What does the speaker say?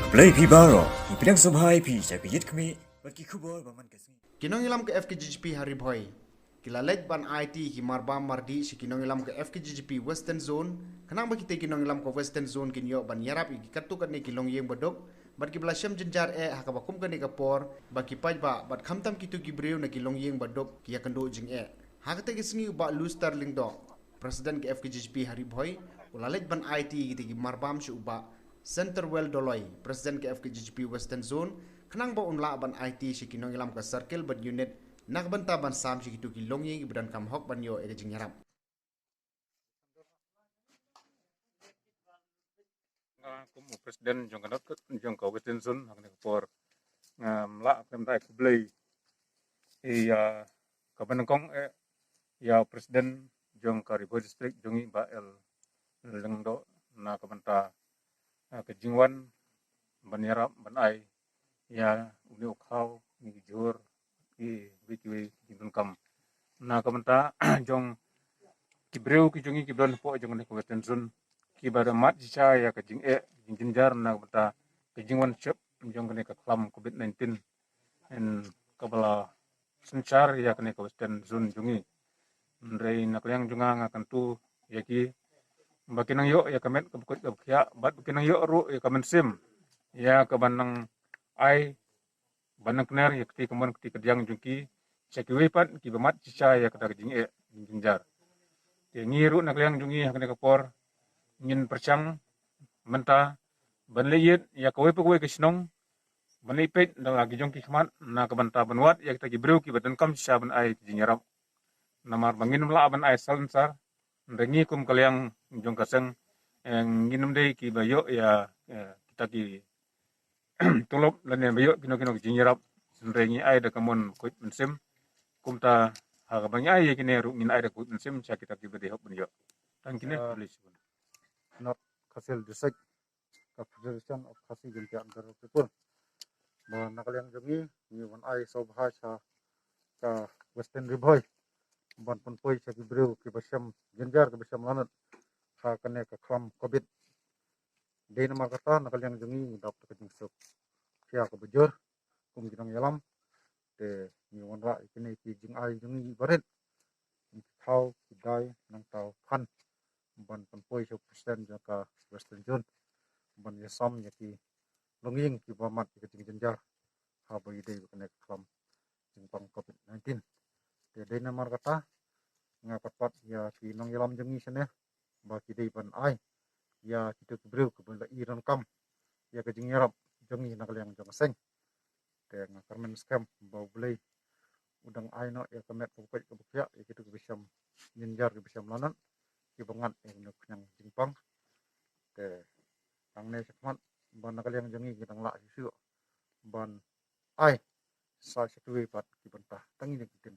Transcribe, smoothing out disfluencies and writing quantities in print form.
Play Pibaro, ipinang sabhay pi sa pijit kami, pagkikubol baman kasi. Kinong ilam ke FKGGP hari boy. Kilalet ban IT ki marba mardi si kinong ilam ke FKGGP Western Zone. Kanang ba kita kinong ilam ke Western Zone kinyo ban yarap iki katukan ni kilong yeng badok. Bat ki belasem jenjar hakabakum kan ni kapor. Bat ki paj ba bat kamtam kitu gibreu na kilong yeng badok ki yakando jing Hakata ki singi ba lu starling do. Presiden ke FKGGP hari boy. Ulalet ban IT ki marbam si uba. Center Well Doloy, Presiden ke FKGGP Western Zone, kenang ba unla ban IT si kinong ilam ka circle ban unit nagbanta ban sam si kitu kilong yi ibadan kam hok ban yo jing yarap. Kumu presiden jong kanot jong ka Western Zone hakne por mla kem dai kublei ya ka banengkong ya presiden jong ka Ribo district jongi ba el lengdo na ka banta ke jingwan ban yarap ban ai ya uni ukhau ni jur ki bikiwi jindun kam na ka banta jong kibreu ki jongi kibron po jong ne ka Western Zone ki bada mat jicha ya ka jinjar na banta ke jingwan chep jong ne ka klam COVID-19 en kabala senchar ya kene ka Western Zone jungi ndrei nak yang junga ngakan tu ya ki bakinang yo ya kamet ka bukut ka kya bat bakinang yo ru ya kamen sim ya ka banang ai banang kner ya kti kaman kti kedyang jungki sekiwe pat ki bamat cica ya kata jing jinjar ya ngiru nak yang jungi hakne ka por ngin percang menta ban leyet ya kawe pekwe ke sinong Manipit na lagi jong kikmat na kabanta banwat ya kita gibreu ki badan kam saban ay jinyaram namar bangin mla aban ay salensar rengi kum kalyang jong kaseng en nginum dei ki bayo ya kita ki tulop lan ya bayo kino kino jinyarap rengi ay da kamon kuit mensim kum ta ha bang ay kini ru ngin ay da kuit mensim sa kita ki bade hop bunyo tan kini please not kasil desek ka federation of khasi gintian dar people ba nakaliang jongi ni wan ai so bhasha ka Western Riboy ban pun poi sa gibreu ki basam jenjar ki basam lanat ha kane ka kram covid de na markata nakaliang jongi dap ka jing sok kya ka bujur kum ginang yalam te ni wan ra kini ki jing ai jongi baret ni thau ki dai nang tau phan ban pun poi sa persen ka Western Zone ban yasam ya ki longing ki bamat ki jing jenjar habo ide kene kram jingpang COVID-19 te de na markata ngapat ya ki nong yalam jengi sene ba ki de ban ai ya ki te breu ko bela iran kam ya ke jing yarap jengi nakaliang jong seng te ngakarmen scam ba blei udang ai no ya kamet ko ko ya ya ki te bisam ninjar ki bisam lanan ki bangat en nyang jingpang te ang ne sakmat ban nakaliang jengi kitang la sisu ban ai sa sekwe pat ki bantah tangi ni kitin